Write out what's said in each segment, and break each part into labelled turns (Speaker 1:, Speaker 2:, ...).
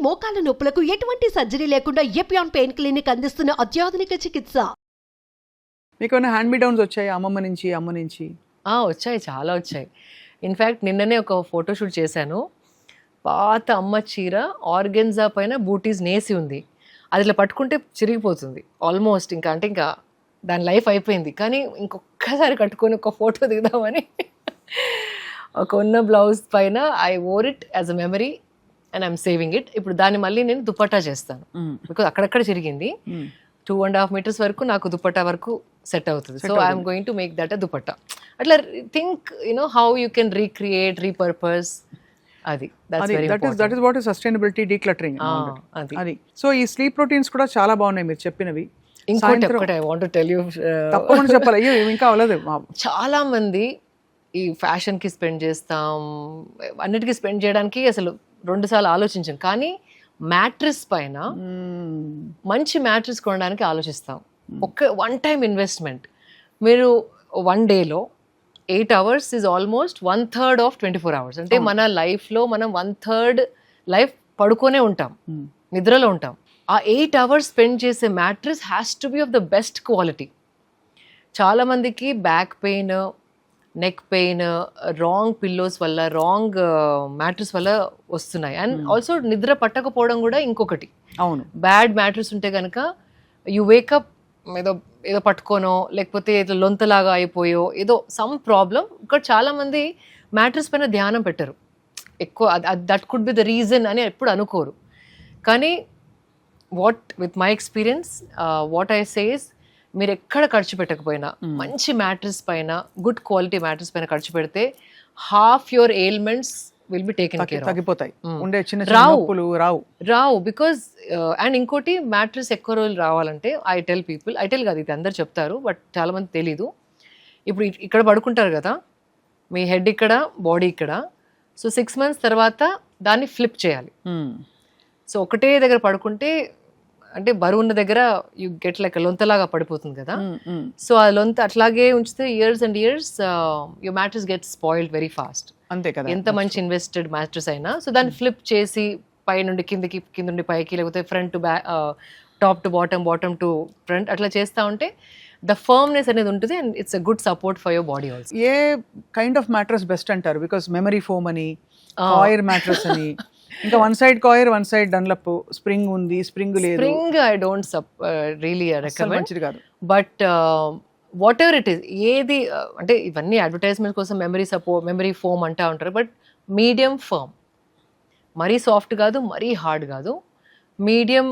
Speaker 1: మోకాల నొప్పులకు ఎటువంటి సర్జరీ లేకుండా ఎపియాన్ పెయిన్ క్లినిక్ అందిస్తున్న అత్యాధునిక చికిత్స.
Speaker 2: మీకు ఏమైనా హ్యాండ్ మీ డౌన్స్ వచ్చాయి అమ్మమ్మ నుంచి అమ్మ నుంచి?
Speaker 3: వచ్చాయి, చాలా వచ్చాయి. ఇన్ఫ్యాక్ట్ నిన్ననే ఒక ఫోటోషూట్ చేశాను. పాత అమ్మ చీర ఆర్గెన్జా పైన బూటీస్ నేసి ఉంది. అది ఇట్లా పట్టుకుంటే చిరిగిపోతుంది ఆల్మోస్ట్. ఇంకా దాని లైఫ్ అయిపోయింది. కానీ ఇంకొకసారి కట్టుకొని ఒక ఫోటో దిగుదామని ఒక ఉన్న బ్లౌజ్ పైన I wore it as a memory and I'm saving it. ఇప్పుడు దాన్ని మళ్ళీ నేను దుపట్టా చేస్తాను. బికాజ్ అక్కడక్కడ చిరిగింది. 2.5 meters వరకు నాకు దుపట్టా వరకు సెట్ అవుతుంది. So I'm going to make that a dupatta. అట్లా think how you can recreate, repurpose. అది
Speaker 2: that is what is sustainability, decluttering. అది సో ఈ స్లీప్ రొటీన్స్ కూడా చాలా బాగున్నాయి మీరు చెప్పినవి.
Speaker 3: ఇంకోటి I want to tell you,
Speaker 2: తప్పకుండా చెప్పాలి. అయ్యో ఇంకా అవ్వలేదు.
Speaker 3: చాలా మంది ఈ ఫ్యాషన్కి స్పెండ్ చేస్తాం, అన్నిటికీ స్పెండ్ చేయడానికి అసలు 2 సార్లు ఆలోచించాం. కానీ మ్యాట్రెస్ పైన మంచి మ్యాట్రెస్ కొనడానికి ఆలోచిస్తాం. One time investment. మీరు 1 dayలో 8 hours is almost 1/3 of 24 hours. అంటే మన లైఫ్లో మనం 1/3 లైఫ్ పడుకోనే ఉంటాం, నిద్రలో ఉంటాం. ఆ 8 hours స్పెండ్ చేసే mattress has to be of the best quality. చాలామందికి back pain, neck pain wrong pillows వల్ల, రాంగ్ మ్యాట్రెస్ వల్ల వస్తున్నాయి. అండ్ ఆల్సో నిద్ర పట్టకపోవడం కూడా ఇంకొకటి.
Speaker 2: అవును,
Speaker 3: బ్యాడ్ మ్యాట్రెస్ ఉంటే కనుక యు వేకప్ ఏదో పట్టుకోనో, లేకపోతే ఏదో లొంతలాగా అయిపోయో, ఏదో సమ్ ప్రాబ్లం. ఇక్కడ చాలామంది మ్యాట్రెస్ పైన ధ్యానం పెట్టరు ఎక్కువ. That could be the reason అని ఎప్పుడు అనుకోరు. కానీ with my experience what I says, మీరు ఎక్కడ ఖర్చు పెట్టకపోయినా మంచి మ్యాట్రెస్ పైన, గుడ్ క్వాలిటీ మ్యాట్రెస్ పైన ఖర్చు పెడితే half your ailments will be taken care of.
Speaker 2: తగ్గిపోతాయి. ఉండే చిన్న రావు
Speaker 3: బికాజ్ అండ్ ఇంకోటి మ్యాట్రెస్ ఎక్కువ రోజులు రావాలంటే ఐ టెల్ కాదు, ఇది అందరు చెప్తారు బట్ చాలా మంది తెలీదు. ఇప్పుడు ఇక్కడ పడుకుంటారు కదా, మీ హెడ్ ఇక్కడ, బాడీ ఇక్కడ. సో 6 months తర్వాత దాన్ని ఫ్లిప్ చేయాలి. సో ఒకటే దగ్గర పడుకుంటే, అంటే బరువు ఉన్న దగ్గర యూ గెట్ లైక్ లొంతలాగా పడిపోతుంది కదా. సో ఆ లొంత అట్లాగే ఉంచితే years and years your mattress get spoiled very fast.
Speaker 2: అంతే కదా,
Speaker 3: ఎంత మంచి ఇన్వెస్టెడ్ మ్యాట్రెస్ అయినా. సో దాన్ని ఫ్లిప్ చేసి పై నుండి కిందకి, కింద నుండి పైకి, లేకపోతే front to back, top to bottom, bottom to front, అట్లా చేస్తూ ఉంటే ద ఫర్మ్నెస్ అనేది ఉంటుంది. And it's a good support for your body also.
Speaker 2: A kind of mattress best అంటారు? బికాస్ మెమరీ ఫోమ్ అని, కాయిర్ మ్యాట్రెస్ అని, ఇంకా one side coir, one side Dunlop, spring ఉంది, స్ప్రింగ్ లేదు.
Speaker 3: Spring I don't really recommend,
Speaker 2: మంచిది కాదు.
Speaker 3: But what ever it is, ఏది అంటే ఇవన్నీ అడ్వర్టైజ్మెంట్ కోసం మెమరీ ఫోమ్ అంటా ఉంటారు. బట్ మీడియం ఫర్మ్, మరీ సాఫ్ట్ కాదు, మరీ హార్డ్ కాదు, మీడియం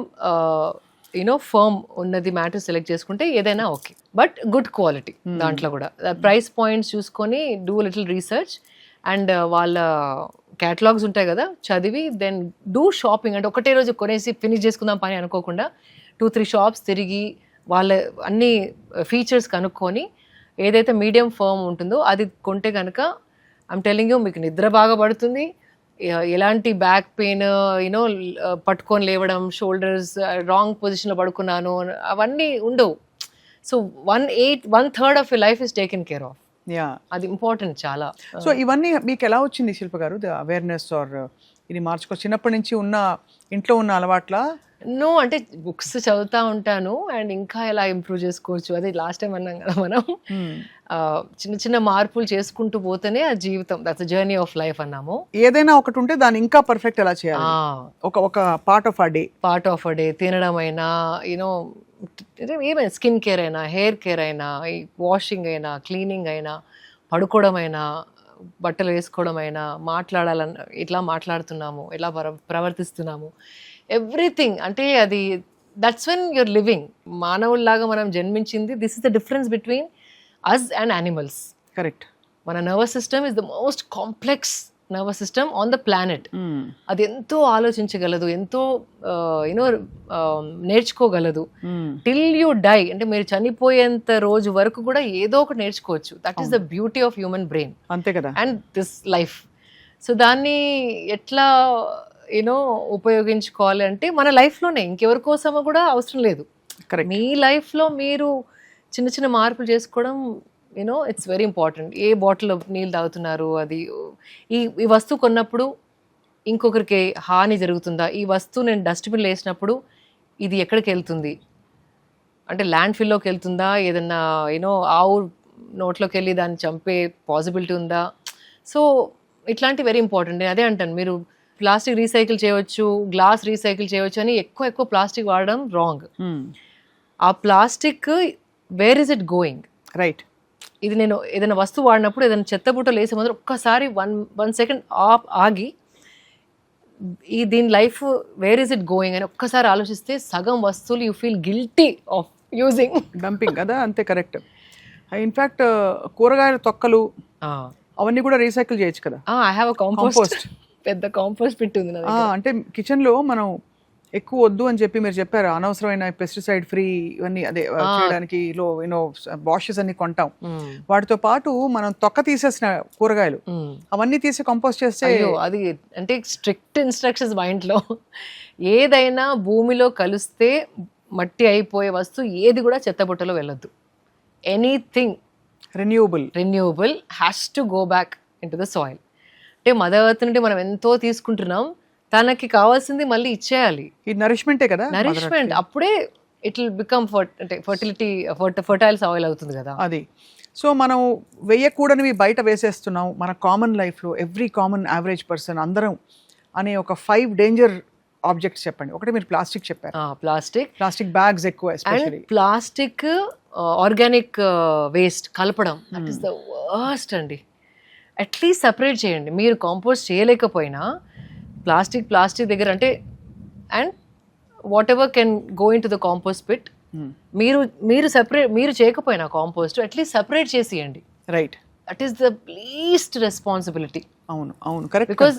Speaker 3: ఫర్మ్ ఉన్నది మ్యాటర్ సెలెక్ట్ చేసుకుంటే ఏదైనా ఓకే. But good quality. దాంట్లో కూడా ప్రైస్ పాయింట్స్ చూసుకొని డూ లిటిల్ రీసెర్చ్ అండ్ వాళ్ళ క్యాటలాగ్స్ ఉంటాయి కదా, చదివి దెన్ డూ షాపింగ్. అంటే ఒకటే రోజు కొనేసి ఫినిష్ చేసుకుందాం పని అనుకోకుండా 2-3 shops తిరిగి వాళ్ళ అన్ని ఫీచర్స్ కనుక్కొని ఏదైతే మీడియం ఫర్మ్ ఉంటుందో అది కొంటే కనుక ఐమ్ టెలింగ్ యూ, మీకు నిద్ర బాగా పడుతుంది. ఎలాంటి బ్యాక్ పెయిన్, పట్టుకొని లేవడం, షోల్డర్స్ రాంగ్ పొజిషన్లో పడుకున్నాను, అవన్నీ ఉండవు. So 1/3 of your life is taken care of. అది ఇంపార్టెంట్ చాలా.
Speaker 2: సో ఇవన్నీ మీకు ఎలా వచ్చింది శిల్ప గారు, ద అవేర్నెస్ ఆర్ ఇది మార్చుకో? చిన్నప్పటి నుంచి ఇంట్లో ఉన్న అలవాట్ల?
Speaker 3: నో, అంటే బుక్స్ చదువుతూ ఉంటాను అండ్ ఇంకా ఎలా ఇంప్రూవ్ చేసుకోవచ్చు, అది లాస్ట్ టైం అన్నాం కదా మనం. చిన్న చిన్న మార్పులు చేసుకుంటూ పోతేనే ఆ జీవితం, దట్స్ జర్నీ ఆఫ్ లైఫ్ అన్నాము.
Speaker 2: ఏదైనా ఒకటి ఉంటే దాన్ని ఇంకా పర్ఫెక్ట్ ఎలా చేయాలి? ఒక పార్ట్ ఆఫ్ అ డే
Speaker 3: తినడం అయినా, ఏమైనా స్కిన్ కేర్ అయినా, హెయిర్ కేర్ అయినా, వాషింగ్ అయినా, క్లీనింగ్ అయినా, పడుకోవడం అయినా, బట్టలు వేసుకోవడం అయినా, మాట్లాడాలన్నా ఎట్లా మాట్లాడుతున్నాము, ఎలా ప్రవర్తిస్తున్నాము, ఎవ్రీథింగ్. అంటే అది దట్స్ వెన్ యూర్ లివింగ్. మానవుల్లాగా మనం జన్మించింది, this is the difference between us and animals.
Speaker 2: Correct.
Speaker 3: మన nervous system is the most complex nervous system on the planet. అది ఎంతో ఆలోచించగలదు, ఎంతో నేర్చుకోగలదు. టిల్ యూ డై, అంటే మీరు చనిపోయేంత రోజు వరకు కూడా ఏదో ఒకటి నేర్చుకోవచ్చు. That is the beauty of human brain.
Speaker 2: అంతే కదా.
Speaker 3: And this life. సో దాన్ని ఎట్లా ఉపయోగించుకోవాలి అంటే మన లైఫ్లోనే, ఇంకెవరి కోసమో కూడా అవసరం లేదు. మీ లైఫ్లో మీరు చిన్న చిన్న మార్పులు చేసుకోవడం it's very important. A bottle నీళ్ళు తాగుతున్నారు, అది ఈ వస్తువు కొన్నప్పుడు ఇంకొకరికి హాని జరుగుతుందా, ఈ వస్తువు నేను డస్ట్బిన్లో వేసినప్పుడు ఇది ఎక్కడికి వెళ్తుంది, అంటే ల్యాండ్ ఫిల్లోకి వెళ్తుందా, ఏదన్నా యూనో ఆవు నోట్లోకి వెళ్ళి దాన్ని చంపే పాసిబిలిటీ ఉందా. సో ఇట్లాంటి వెరీ ఇంపార్టెంట్. నేను అదే అంటాను, మీరు ప్లాస్టిక్ రీసైకిల్ చేయవచ్చు, గ్లాస్ రీసైకిల్ చేయవచ్చు అని ఎక్కువ ప్లాస్టిక్ వాడడం రాంగ్. ఆ plastic where is it going,
Speaker 2: right.
Speaker 3: ఇది నేను ఏదైనా వస్తువు వాడినప్పుడు ఏదైనా చెత్త బుట్టలో వేసే ముందు ఒక్కసారి వన్ సెకండ్ ఆగి దీని life where is it going అని ఒక్కసారి ఆలోచిస్తే సగం వస్తువులు you feel guilty of using,
Speaker 2: dumping కదా, అంతే కరెక్ట్. ఇన్ఫాక్ట్ కూరగాయల తొక్కలు అవన్నీ కూడా రీసైకిల్ చేయొచ్చు కదా.
Speaker 3: ఐ హ్యావ్ అ కాంపోస్ట్, పెద్ద కాంపోస్ట్ పిట్ ఉంది నా దగ్గర.
Speaker 2: అంటే కిచెన్ లో మనం ఎక్కువ వద్దు అని చెప్పి మీరు చెప్పారు, అనవసరమైన పెస్టిసైడ్ ఫ్రీ ఇవన్నీ అదే చేయడానికి వాషెస్ అన్ని కొంటాం. వాటితో పాటు మనం తొక్క తీసేసిన కూరగాయలు అవన్నీ తీసి కంపోస్ట్ చేస్తే,
Speaker 3: అది అంటే స్ట్రిక్ట్ ఇన్స్ట్రక్షన్స్ మా ఇంట్లో. ఏదైనా భూమిలో కలిస్తే మట్టి అయిపోయే వస్తువు ఏది కూడా చెత్తబుట్టలో వెళ్ళొద్దు. Anything renewable has to go back in to the soil. అంటే మదర్ ఎర్త్ నుండి మనం ఎంతో తీసుకుంటున్నాం, తనకి కావాల్సింది మళ్ళీ ఇచ్చేయాలి.
Speaker 2: ఇది నరిష్మెంటే కదా,
Speaker 3: నరిష్మెంట్. అప్పుడే ఇట్ విల్ బికమ్ అంటే ఫర్టైల్ సాయిల్ అవుతుంది కదా
Speaker 2: అది. సో మనం వేయకూడనివి బయట వేసేస్తున్నాం మన కామన్ లైఫ్లో. ఎవ్రీ కామన్ యావరేజ్ పర్సన్ అందరం అనే ఒక 5 డేంజర్ ఆబ్జెక్ట్స్ చెప్పండి. ఒకటి మీరు ప్లాస్టిక్ చెప్పారు, ప్లాస్టిక్ బ్యాగ్స్ ఎక్కువ, ఎస్పెషల్లీ
Speaker 3: ప్లాస్టిక్ ఆర్గానిక్ వేస్ట్ కలపడం, దట్ ఈస్ ద వర్స్ట్ అండి. అట్లీస్ట్ సపరేట్ చేయండి. మీరు కాంపోస్ట్ చేయలేకపోయినా ప్లాస్టిక్ దగ్గర అంటే, and whatever can go in to the compost pit, మీరు సెపరేట్, మీరు చేయకపోయినా కాంపోస్ట్ అట్లీస్ట్ సెపరేట్ చేసేయండి.
Speaker 2: Right,
Speaker 3: that is the least responsibility.
Speaker 2: అవును కరెక్ట్.
Speaker 3: బికాజ్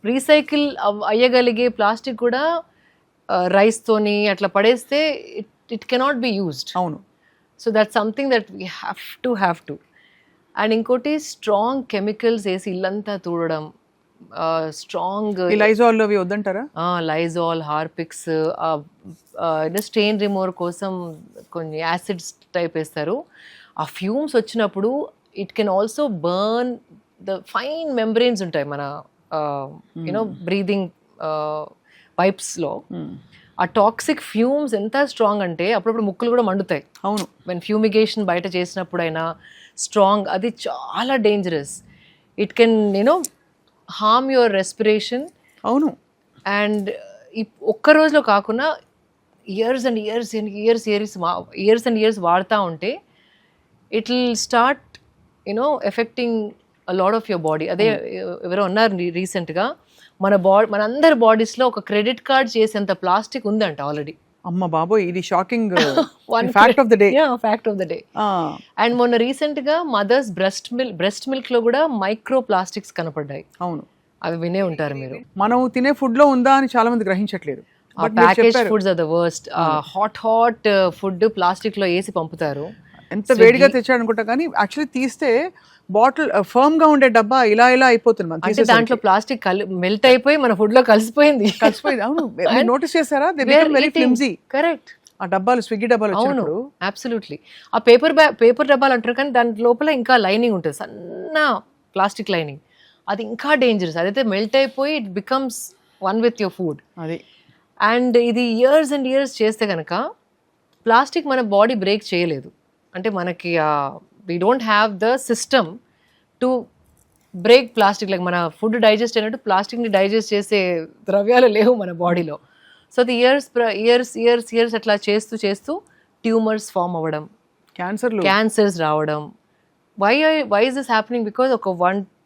Speaker 3: రీసైకిల్ అయ్యగలిగే ప్లాస్టిక్ కూడా రైస్తోని అట్లా పడేస్తే ఇట్ కెనాట్ బి యూజ్డ్.
Speaker 2: అవును.
Speaker 3: So that's something that we have to. And ఇంకోటి స్ట్రాంగ్ కెమికల్స్ వేసి ఇల్లంతా తూడడం, స్ట్రాంగ్
Speaker 2: లైజాల్ అవి వద్దంటారా?
Speaker 3: లైజాల్, హార్పిక్స్, స్టెయిన్ రిమూవర్ కోసం కొన్ని యాసిడ్స్ టైప్ వేస్తారు. ఆ ఫ్యూమ్స్ వచ్చినప్పుడు it can also burn the fine membranes ఉంటాయి మన బ్రీదింగ్ పైప్స్లో. ఆ టాక్సిక్ ఫ్యూమ్స్ ఎంత స్ట్రాంగ్ అంటే అప్పుడప్పుడు ముక్కులు కూడా మండుతాయి.
Speaker 2: అవును,
Speaker 3: వెన్ ఫ్యూమిగేషన్ బయట చేసినప్పుడైనా స్ట్రాంగ్, అది చాలా dangerous. It can harm your respiration.
Speaker 2: అవును.
Speaker 3: అండ్ ఒక్క రోజులో కాకుండా ఇయర్స్ అండ్ ఇయర్స్ వాడుతూ ఉంటే it will start effecting a lot of your body. అదే ఎవరో ఉన్నారు రీసెంట్గా, మనందరి బాడీస్లో ఒక క్రెడిట్ కార్డ్ చేసేంత ప్లాస్టిక్ ఉందంట ఆల్రెడీ.
Speaker 2: అమ్మ బాబోయ్, ఇది shocking fact of the day.
Speaker 3: And మొన్న రీసెంట్ గా మదర్స్ బ్రెస్ట్ మిల్క్ లో కూడా మైక్రో ప్లాస్టిక్స్ కనపడ్డాయి.
Speaker 2: అవును,
Speaker 3: అవి వినే ఉంటారు మీరు.
Speaker 2: మనం తినే ఫుడ్ లో ఉందా అని చాలా మంది గ్రహించట్లేదు.
Speaker 3: Package foods are the worst. Hot food plastic లో వేసి పంపుతారు.
Speaker 2: ఎంత వేడిగా తెచ్చాడు అనుకుంటా, కానీ యాక్చువల్లీ తీస్తే బాటిల్ ఫర్మ్ గా ఉండే డబ్బా ఇలా అయిపోతుంది.
Speaker 3: అంటే దాంట్లో ప్లాస్టిక్ మెల్ట్ అయిపోయి మన ఫుడ్ లో కలిసిపోయింది.
Speaker 2: అవును, నోటీస్ చేశారా? Very flimsy.
Speaker 3: కరెక్ట్.
Speaker 2: ఆ డబ్బాలు, స్విగ్గీ డబ్బాలు వచ్చినప్పుడు.
Speaker 3: అబ్సల్యూట్లీ. ఆ పేపర్ డబ్బాలు అంటారు, కానీ దాని లోపల ఇంకా లైనింగ్ ఉంటుంది, సన్న ప్లాస్టిక్ లైనింగ్. అది ఇంకా డేంజరస్. అదైతే మెల్ట్ అయిపోయి it becomes one with your food.
Speaker 2: అది.
Speaker 3: అండ్ ఇది ఇయర్స్ అండ్ ఇయర్స్ చేస్తే కనుక ప్లాస్టిక్ మన బాడీ బ్రేక్ చేయలేదు. అంటే మనకి we don't have the system to break plastic. Like మన ఫుడ్ డైజెస్ట్ అయినట్టు ప్లాస్టిక్ని డైజెస్ట్ చేసే ద్రవ్యాలు లేవు మన బాడీలో. సో అది ఇయర్స్ అట్లా చేస్తూ ట్యూమర్స్ ఫామ్ అవ్వడం, క్యాన్సర్స్ రావడం. Why is this happening? Because ఒక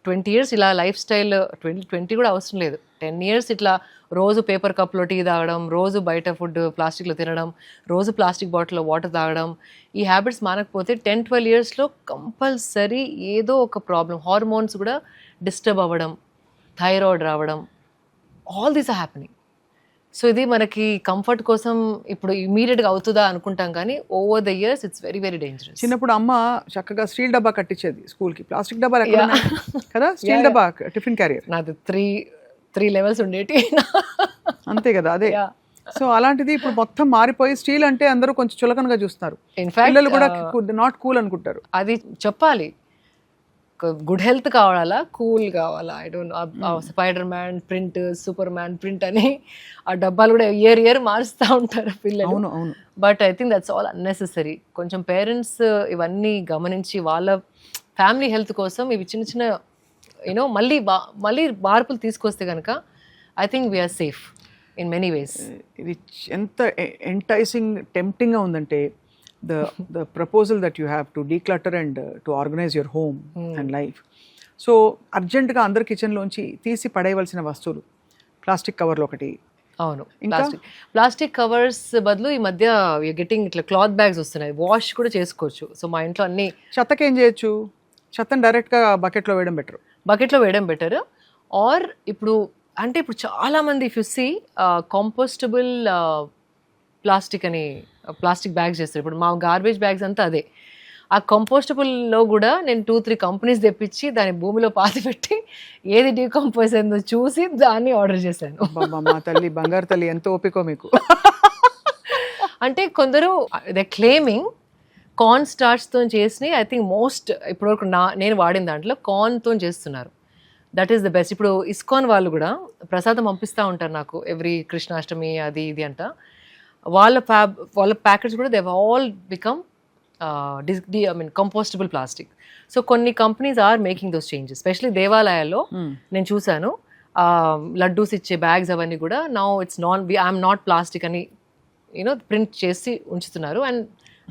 Speaker 3: 20 years ఇలా లైఫ్ స్టైల్, 20 కూడా అవసరం లేదు, 10 years ఇట్లా రోజు పేపర్ కప్లో టీ తాగడం, రోజు బయట ఫుడ్ ప్లాస్టిక్లో తినడం, రోజు ప్లాస్టిక్ బాటిల్లో వాటర్ తాగడం, ఈ హ్యాబిట్స్ మానకపోతే 10-12 yearsలో కంపల్సరీ ఏదో ఒక ప్రాబ్లం, హార్మోన్స్ కూడా డిస్టర్బ్ అవ్వడం, థైరాయిడ్ రావడం, all these are happening. So ఇది మనకి కంఫర్ట్ కోసం ఇప్పుడు ఇమీడియట్గా అవుతుందా అనుకుంటాం, కానీ over the years it's very very dangerous.
Speaker 2: చిన్నప్పుడు అమ్మ చక్కగా స్టీల్ డబ్బా కట్టించేది స్కూల్కి. ప్లాస్టిక్ డబ్బా కదా, స్టీల్ డబ్బా టిఫిన్ క్యారియర్. నాది
Speaker 3: 3 levels ఉండేటి.
Speaker 2: అంతే కదా, అదే. సో అలాంటిది ఇప్పుడు మొత్తం మారిపోయి స్టీల్ అంటే అందరూ కొంచెం చులకనగా చూస్తున్నారు. పిల్లలు కూడా నాట్ కూల్ అనుకుంటారు.
Speaker 3: అది చెప్పాలి. గుడ్ హెల్త్ కావాలా, కూల్ కావాలా, I don't know, spider man print, super man print అని ఆ డబ్బాలు కూడా ఇయర్ మారుస్తూ ఉంటారు పిల్లలు.
Speaker 2: అవును అవును.
Speaker 3: But I think that's all unnecessary. కొంచెం పేరెంట్స్ ఇవన్నీ గమనించి వాళ్ళ ఫ్యామిలీ హెల్త్ కోసం ఇవి చిన్న చిన్న యూనో మళ్ళీ మార్పులు తీసుకొస్తే కనుక I think we're safe in many ways.
Speaker 2: ఇది ఎంత ఎంటైసింగ్ టెంప్టింగ్గా ఉందంటే the proposal that you have to declutter and to organize your home and life. So అర్జెంటుగా అందరి కిచెన్లోంచి తీసి పడేయవలసిన వస్తువులు ప్లాస్టిక్ కవర్లు ఒకటి.
Speaker 3: అవును, ప్లాస్టిక్ కవర్స్ బదులు ఈ మధ్య గెటింగ్ ఇట్లా క్లాత్ బ్యాగ్స్ వస్తున్నాయి, వాష్ కూడా చేసుకోవచ్చు. సో మా ఇంట్లో అన్ని
Speaker 2: చెత్తకి ఏం చేయొచ్చు, చెత్తను డైరెక్ట్గా బకెట్లో వేయడం బెటర్. ఆర్ ఇప్పుడు చాలా మంది ఇఫ్ యు సీ కాంపోస్టబుల్ ప్లాస్టిక్ అని ప్లాస్టిక్ బ్యాగ్స్ చేస్తారు. ఇప్పుడు మా గార్బేజ్ బ్యాగ్స్ అంతా అదే. ఆ కంపోస్టబుల్లో కూడా నేను 2-3 కంపెనీస్ తెప్పించి దాన్ని భూమిలో పాతి పెట్టి ఏది డీకంపోజ్ అయిందో చూసి దాన్ని ఆర్డర్ చేశాను. మా తల్లి బంగారు తల్లి, ఎంత ఓపికో మీకు.
Speaker 3: అంటే కొందరు దే క్లెయిమింగ్ కార్న్ స్టార్చ్తో చేసి ఐ థింక్ మోస్ట్ ఇప్పటివరకు నేను వాడిన దాంట్లో కార్న్తో చేస్తున్నారు. That is the best. ఇప్పుడు ఇస్కాన్ వాళ్ళు కూడా ప్రసాదం పంపిస్తూ ఉంటారు నాకు ఎవ్రీ కృష్ణాష్టమి అది ఇది అంట. వాళ్ళ ప్యాకెట్స్ కూడా they all become compostable plastic. So కొన్ని companies are making those changes. Especially దేవాలయాల్లో నేను చూశాను లడ్డూస్ ఇచ్చే బ్యాగ్స్ అవన్నీ కూడా now it's I'm not plastic అని ప్రింట్ చేసి ఉంచుతున్నారు. And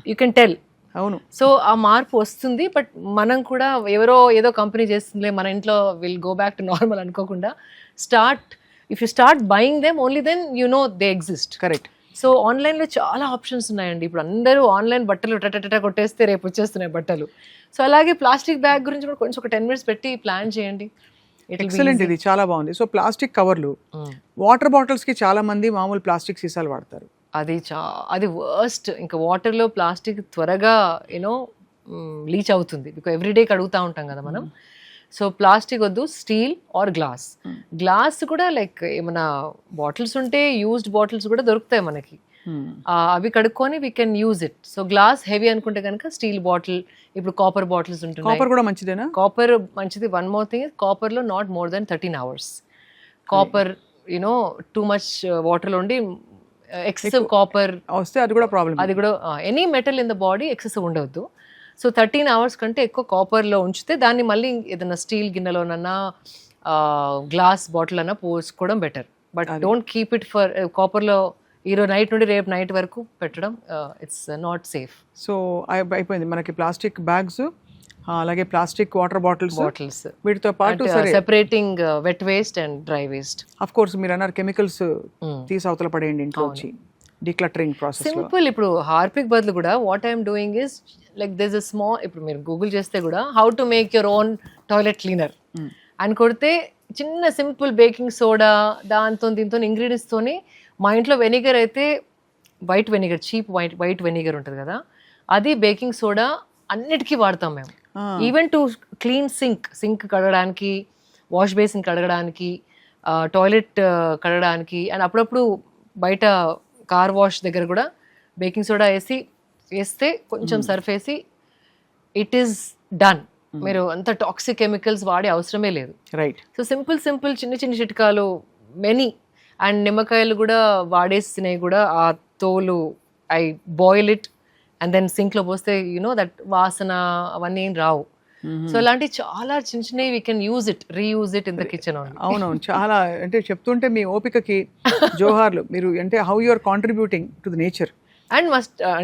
Speaker 3: you can tell.
Speaker 2: అవును.
Speaker 3: సో ఆ మార్పు వస్తుంది. బట్ మనం కూడా ఏదో కంపెనీ చేస్తుందిలే మన ఇంట్లో will go back to normal అనుకోకుండా if you start buying them only then you know they exist.
Speaker 2: Correct.
Speaker 3: So ఆన్లైన్లో చాలా ఆప్షన్స్ ఉన్నాయండి. ఇప్పుడు అందరూ ఆన్లైన్ బట్టలు టటటట కొట్టేస్తే రేపు వచ్చేస్తున్నాయి బట్టలు. సో అలాగే ప్లాస్టిక్ బ్యాగ్ గురించి కూడా కొంచెం ఒక 10 minutes పెట్టి ప్లాన్ చేయండి.
Speaker 2: ఎక్సలెంట్, ఇది చాలా బాగుంది. సో ప్లాస్టిక్ కవర్లు, వాటర్ బాటిల్స్కి చాలా మంది మామూలు ప్లాస్టిక్ సీసాలు వాడతారు.
Speaker 3: అది వర్స్ట్. ఇంకా వాటర్లో ప్లాస్టిక్ త్వరగా లీచ్ అవుతుంది. బికాజ్ ఎవ్రీడే కడుగుతూ ఉంటాం కదా మనం. సో ప్లాస్టిక్ వద్దు, స్టీల్ ఆర్ గ్లాస్ కూడా లైక్ ఏమైనా బాటిల్స్ ఉంటే యూజ్డ్ బాటిల్స్ కూడా దొరుకుతాయి మనకి. అవి కడుక్కొని we can use it. So glass heavy అనుకుంటే కనుక స్టీల్ బాటిల్, ఇప్పుడు కాపర్ బాటిల్స్ ఉంటున్నాయి.
Speaker 2: కాపర్ కూడా మంచిదేనా?
Speaker 3: కాపర్ మంచిది. వన్ మోర్ థింగ్, కాపర్లో not more than 13 hours. Copper too much వాటర్లో ఉండి ఎక్సెసివ్ కాపర్
Speaker 2: వస్తే అది కూడా ప్రాబ్లం.
Speaker 3: అది కూడా any metal in the body excessive ఉండవద్దు. సో 13 hours కంటే ఎక్కువ కాపర్లో ఉంచితే దాన్ని మళ్ళీ ఏదైనా స్టీల్ గిన్నెలోనన్నా గ్లాస్ బాటిల్ అన్నా పోసుకోవడం better. But don't keep it for కాపర్లో ఈరోజు నైట్ నుండి రేపు నైట్ వరకు పెట్టడం ఇట్స్ నాట్ సేఫ్.
Speaker 2: సో అయిపోయింది మనకి ప్లాస్టిక్ బ్యాగ్స్, అలాగే ప్లాస్టిక్ వాటర్ బాటిల్స్, వీటితో పాటు
Speaker 3: separating wet waste and dry waste.
Speaker 2: Of course మీరు అన్నారు కెమికల్స్ తీసి అవతల పడేయండి ఇంట్లో వచ్చి. Decluttering process
Speaker 3: simple. ఇప్పుడు హార్పిక్ బదులు కూడా what I'm doing is like this a small, ఇప్పుడు మీరు గూగుల్ చేస్తే కూడా how to make your own toilet cleaner అని కొడితే చిన్న సింపుల్ బేకింగ్ సోడా దాంతో దీంతో ఇంగ్రీడియంట్స్తోని, మా ఇంట్లో వెనిగర్ అయితే white vinegar, cheap white vinegar ఉంటుంది కదా, అది బేకింగ్ సోడా అన్నిటికీ వాడతాం మేము. ఈవెన్ టు క్లీన్ సింక్ కడగడానికి, వాష్ బేసిన్ కడగడానికి, టాయిలెట్ కడగడానికి, అండ్ అప్పుడప్పుడు బయట కార్ వాష్ దగ్గర కూడా బేకింగ్ సోడా వేస్తే కొంచెం సర్ఫ్ వేసి ఇట్ ఈస్ డన్. మీరు అంత టాక్సిక్ కెమికల్స్ వాడే అవసరమే లేదు.
Speaker 2: రైట్.
Speaker 3: సో సింపుల్ చిన్న చిట్కాలు మెనీ. అండ్ నిమ్మకాయలు కూడా వాడేసినవి కూడా ఆ తోలు I boil it and then సింక్లో పోస్తే దట్ వాసన అవన్నీ ఏం రావు. సో అలాంటి చాలా చిన్నవి we can reuse it in the kitchen.
Speaker 2: అవునవును, చాలా అంటే చెప్తుంటే మీ ఓపికకి జోహార్లు. మీరు అంటే how you are contributing to the nature.
Speaker 3: And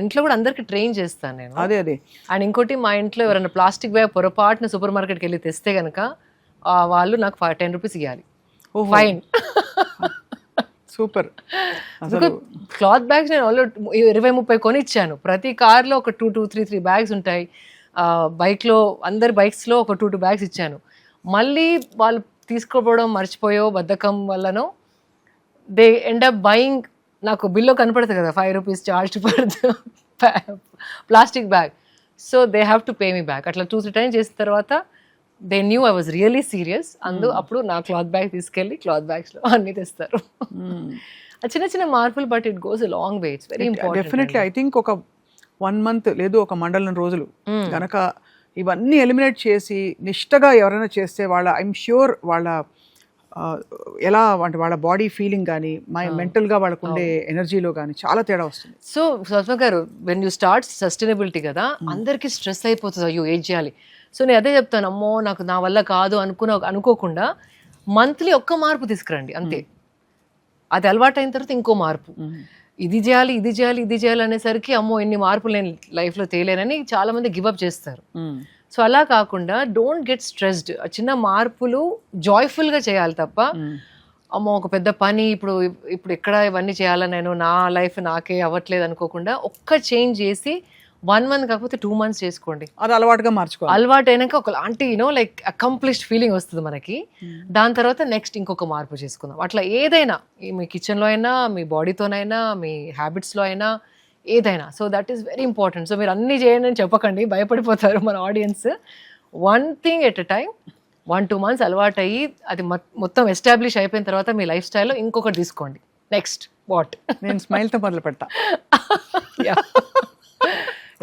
Speaker 3: ఇంట్లో కూడా అందరికి ట్రైన్ చేస్తాను నేను.
Speaker 2: అదే.
Speaker 3: అండ్ ఇంకోటి, మా ఇంట్లో ఎవరైనా ప్లాస్టిక్ బ్యాగ్ పొరపాటున సూపర్ మార్కెట్కి వెళ్ళి తెస్తే కనుక వాళ్ళు నాకు 10 rupees ఇవ్వాలి, ఫైన్.
Speaker 2: సూపర్.
Speaker 3: క్లాత్ బ్యాగ్స్ నేను ఆల్రెడీ 20-30 కొని ఇచ్చాను. ప్రతి కార్లో ఒక 2-3 బ్యాగ్స్ ఉంటాయి. బైక్లో అందరి బైక్స్లో ఒక 2 బ్యాగ్స్ ఇచ్చాను. మళ్ళీ వాళ్ళు తీసుకోపోవడం మర్చిపోయో బద్ధకం వల్లనో దే ఎండ్ అప్ బయింగ్. నాకు బిల్లో కనపడుతుంది కదా 5 rupees charge for plastic bag. So they have to pay me back. అట్లా 2-3 times చేసిన తర్వాత they knew I was really serious. అప్పుడు నా క్లాత్ బ్యాగ్ తీసుకెళ్ళి క్లాత్ బ్యాగ్స్లో అన్నీ తెస్తారు. చిన్న మార్పులు, but it goes a long way. It's very important.
Speaker 2: Definitely. I think ఒక 1 month లేదు ఒక మండలం రోజులు కనుక ఇవన్నీ ఎలిమినేట్ చేసి నిష్టగా ఎవరైనా చేస్తే వాళ్ళ ఐఎమ్ ష్యూర్ వాళ్ళ ఎలా అంటే వాళ్ళ బాడీ ఫీలింగ్ కానీ మెంటల్గా వాళ్ళకు ఉండే ఎనర్జీలో కానీ చాలా తేడా వస్తుంది.
Speaker 3: సో స్వప్న గారు, వెన్ యూ స్టార్ట్ సస్టైనబిలిటీ కదా, అందరికీ స్ట్రెస్ అయిపోతుంది, అయ్యో ఏం చేయాలి. సో నేను అదే చెప్తాను, అమ్మో నాకు నా వల్ల కాదు అనుకోకుండా మంత్లీ ఒక్క మార్పు తీసుకురండి అంతే. అది అలవాటు అయిన తర్వాత ఇంకో మార్పు, ఇది చేయాలి అనేసరికి అమ్మో ఎన్ని మార్పులు నేను లైఫ్లో తేలేనని చాలా మంది గివప్ చేస్తారు. సో అలా కాకుండా డోంట్ గెట్ స్ట్రెస్డ్. చిన్న మార్పులు జాయ్ఫుల్గా చేయాలి తప్ప అమ్మో ఒక పెద్ద పని ఇప్పుడు ఎక్కడ ఇవన్నీ చేయాలని నేను నా లైఫ్ నాకే అవ్వట్లేదు అనుకోకుండా ఒక్క చేంజ్ చేసి 1 month కాకపోతే 2 months చేసుకోండి.
Speaker 2: అది అలవాటుగా మార్చుకోవాలి.
Speaker 3: అలవాటు అయినాక ఒకలాంటి లైక్ అకంప్లిష్డ్ ఫీలింగ్ వస్తుంది మనకి. దాని తర్వాత నెక్స్ట్ ఇంకొక మార్పు చేసుకుందాం. అట్లా ఏదైనా మీ కిచెన్లో అయినా, మీ బాడీతోనైనా, మీ హ్యాబిట్స్లో అయినా, ఏదైనా. So that is very important. So మీరు అన్నీ చేయండి అని చెప్పకండి, భయపడిపోతారు మన audience. 1 thing at a time, 1-2 months అలవాటు అయ్యి అది మొత్తం ఎస్టాబ్లిష్ అయిపోయిన తర్వాత మీ లైఫ్ స్టైల్లో ఇంకొకటి తీసుకోండి. Next what?
Speaker 2: నేను స్మైల్తో మొదలు పెడతా.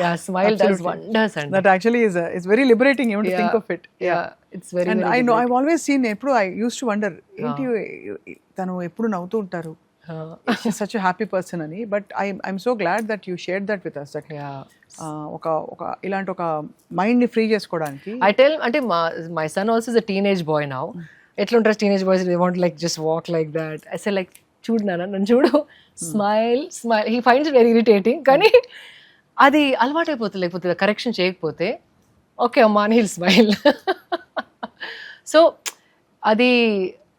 Speaker 3: Yeah, smile does wonders, and
Speaker 2: that actually is very liberating even to think of it.
Speaker 3: Yeah, it's very,
Speaker 2: and
Speaker 3: very
Speaker 2: I know I've always seen eppudu I used to wonder enti tanu eppudu navuthu untaru, she's such a happy person ani, but I'm so glad that you shared that with us, that oka ilanti oka mind ni free chesukodaniki
Speaker 3: I tell ante my son also is a teenage boy now. Etla ఉంటారు teenage boys, they want to like just walk like that. I say like చూడు నాన్న నన్ను చూడు, smile. He finds it very irritating, కానీ అది అలవాటు అయిపోతుంది. లేకపోతే కరెక్షన్ చేయకపోతే ఓకే అమ్మా అని హిల్ స్మైల్. సో అది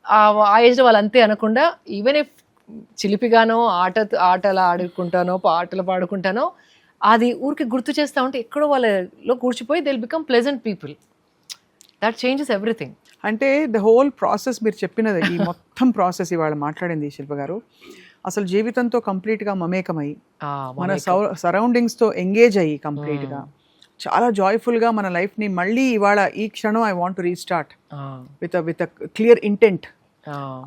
Speaker 3: ఆ ఏజ్లో వాళ్ళు అంతే అనకుండా, ఈవెన్ ఇఫ్ చిలిపిగానో ఆటలు ఆడుకుంటానో పాటలు పాడుకుంటానో అది ఊరికి గుర్తు చేస్తూ ఉంటే ఎక్కడో వాళ్ళలో కూర్చిపోయి they will become pleasant people. That changes everything.
Speaker 2: అంటే ద హోల్ ప్రాసెస్ మీరు చెప్పినది, ఈ మొత్తం ప్రాసెస్ ఇవాళ మాట్లాడింది శిల్ప గారు, అసలు జీవితంతో కంప్లీట్గా మమేకమై మన సరౌండింగ్స్తో ఎంగేజ్ అయ్యి కంప్లీట్గా చాలా జాయ్ఫుల్గా మన లైఫ్ని మళ్ళీ ఇవాళ ఈ క్షణం I want to restart with clear intent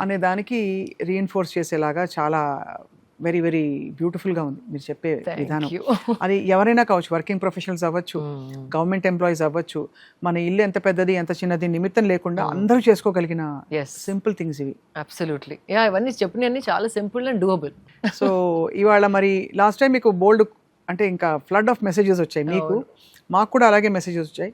Speaker 2: అనే దానికి రీఎన్ఫోర్స్ చేసేలాగా చాలా వెరీ వెరీ బ్యూటిఫుల్గా ఉంది మీరు చెప్పే విధానం. అది ఎవరైనా కావచ్చు, వర్కింగ్ ప్రొఫెషనల్స్ అవ్వచ్చు, గవర్నమెంట్ ఎంప్లాయీస్ అవ్వచ్చు, మన ఇల్లు ఎంత పెద్దది ఎంత చిన్నది నిమిత్తం లేకుండా అందరూ చేసుకోగలిగిన సింపుల్ థింగ్స్ ఇవి.
Speaker 3: అబ్సల్యూట్లీ. ఇవన్నీ చెప్పినవన్నీ చాలా సింపుల్ అండ్ డూయబుల్.
Speaker 2: సో ఇవాళ మరి లాస్ట్ టైం మీకు బోల్డ్ అంటే ఇంకా ఫ్లడ్ ఆఫ్ మెసేజెస్ వచ్చాయి, మీకు మాకు కూడా అలాగే మెసేజెస్ వచ్చాయి.